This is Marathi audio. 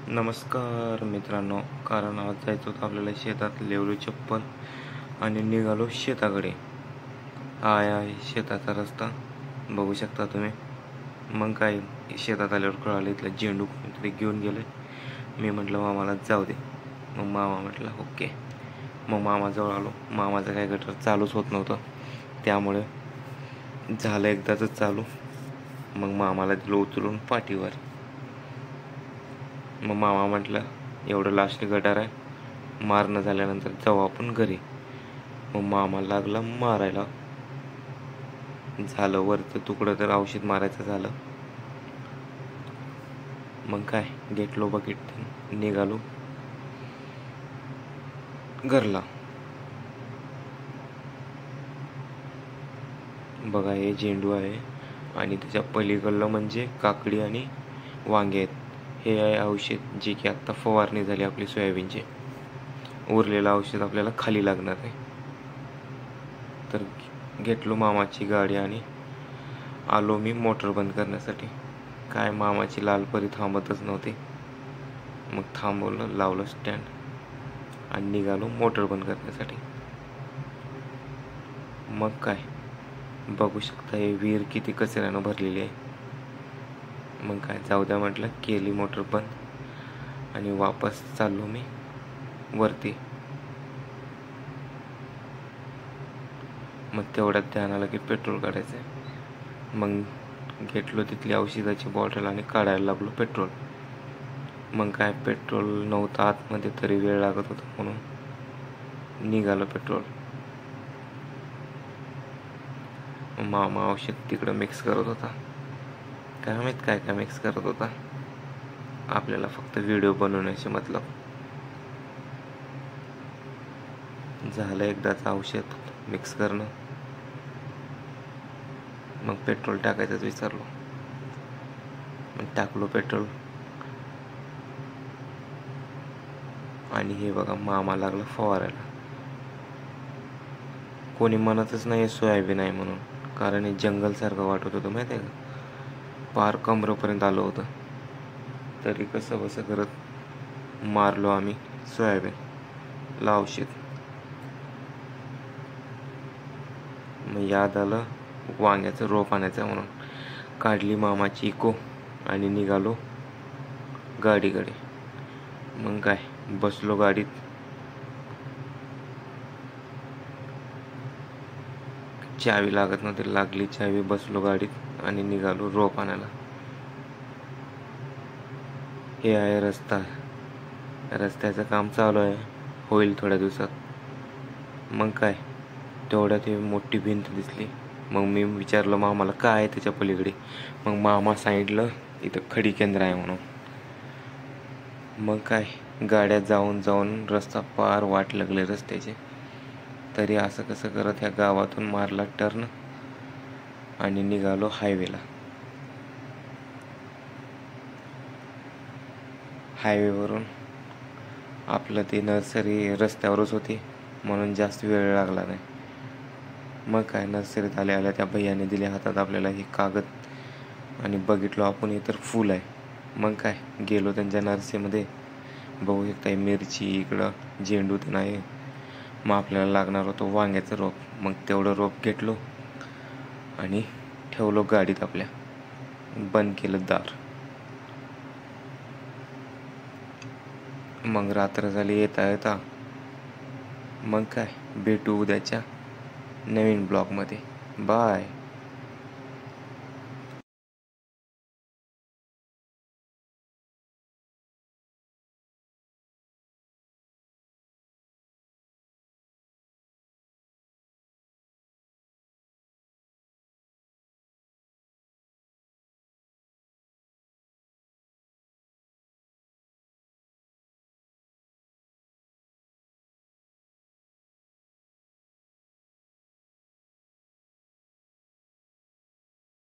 नमस्कार मित्रांनो, कारण आज जायचं होतं आपल्याला शेतात. लेवलो चप्पल आणि निघालो शेताकडे. हा आहे शेताचा रस्ता, बघू शकता तुम्ही. मग काय, शेतात आल्यावर कळालं इथलं झेंडू कोणीतरी घेऊन गेले. मी म्हटलं मामाला जाऊ दे. मग मामा म्हटलं ओके. मग मामाजवळ आलो. मामाचं काय गटर चालूच होत नव्हतं, त्यामुळे झालं एकदाच चालू. मग मामाला दिलं उचलून पाठीवर. मग मामा म्हटलं एवढं लास्ट गटार आहे, मारणं झाल्यानंतर जाऊ आपण घरी. मग मामा लागला मारायला. झालं वरचं तुकडं तर औषध मारायचं झालं. मग काय, घेतलो बकेट, निघालो घरला. बघा हे झेंडू आहे आणि त्याच्या पलीकडलं म्हणजे काकडी आणि वांगे आहेत. हे आहे औषध जे की आत्ता फवारणी झाली आपली सोयाबीनची. उरलेलं औषध आपल्याला खाली लागणार आहे. तर घेतलो मामाची गाडी आणि आलो मी मोटर बंद करण्यासाठी. काय मामाची लालपरी थांबतच नव्हती. मग थांबवलं, लावलं स्टँड आणि निघालो मोटर बंद करण्यासाठी. मग काय, बघू शकता हे विहीर किती कचऱ्यानं भरलेली आहे. मग काय, जाऊ द्या म्हटलं, केली मोटर बंद आणि वापस चाललो मी वरती. मग तेवढ्यात ध्यान आलं की पेट्रोल काढायचं आहे. मग घेतलो तिथली औषधाची बॉटल आणि काढायला लागलो पेट्रोल. मग काय, पेट्रोल नव्हतं आतमध्ये, तरी वेळ लागत होता म्हणून निघालं पेट्रोल. मामा औषध तिकडं मिक्स करत होता. काय माहित काय काय मिक्स करत होता, आपल्याला फक्त व्हिडिओ बनवण्याचे मतलब. झालं एकदाच औषध मिक्स करणं. मग पेट्रोल टाकायचंच विचारलो. मग टाकलो पेट्रोल आणि हे बघा मामा लागला फवारायला. कोणी म्हणतच नाही सोयाबीन आहे म्हणून, कारण हे जंगलसारखं वाटत होतं माहिती आहे का. पार कमरेपर्यंत आलं होतं, तरी कसं बसं करत मारलो आम्ही सोयाबीन ला औषध. मग याद आलं वांग्याचं रोप आणायचं म्हणून काढली मामाची इको आणि निघालो गाडीकडे. मग काय, बसलो गाडीत. चावी लागत नव्हती, लागली चावी. बसलो गाडीत आणि निघालो रोप आणायला. हे आहे रस्ता, रस्त्याचं काम चालू आहे, होईल थोड्या दिवसात. मग काय, तेवढ्यात ही मोठी भिंत दिसली. मग मी विचारलं मामाला काय आहे त्याच्या पलीकडे. मग मामा सांगितलं इथं खडी केंद्र आहे म्हणून. मग काय, गाड्या जाऊन जाऊन रस्ता पार वाट लागले रस्त्याचे. तरी असं कसं करत ह्या गावातून मारला टर्न आणि निघालो हायवेला. हायवेवरून आपलं ती नर्सरी रस्त्यावरच होती म्हणून जास्त वेळ लागला नाही. मग काय, नर्सरीत आल्या आल्या त्या भैयाने दिल्या हातात आपल्याला हे कागद आणि बघितलो आपण हे तर फुल आहे. मग काय, गेलो त्यांच्या नर्सरीमध्ये. बघू शकता मिरची, इकडं झेंडू तर नाही. मग आपल्याला लागणार होतं वांग्याचं रोप. मग तेवढं रोप घेतलो आणि ठेवलो गाडीत आपल्या. बंद केलं दार. मग रात्र झाली येता येता. मग काय, भेटू उद्याच्या नवीन ब्लॉगमध्ये. बाय.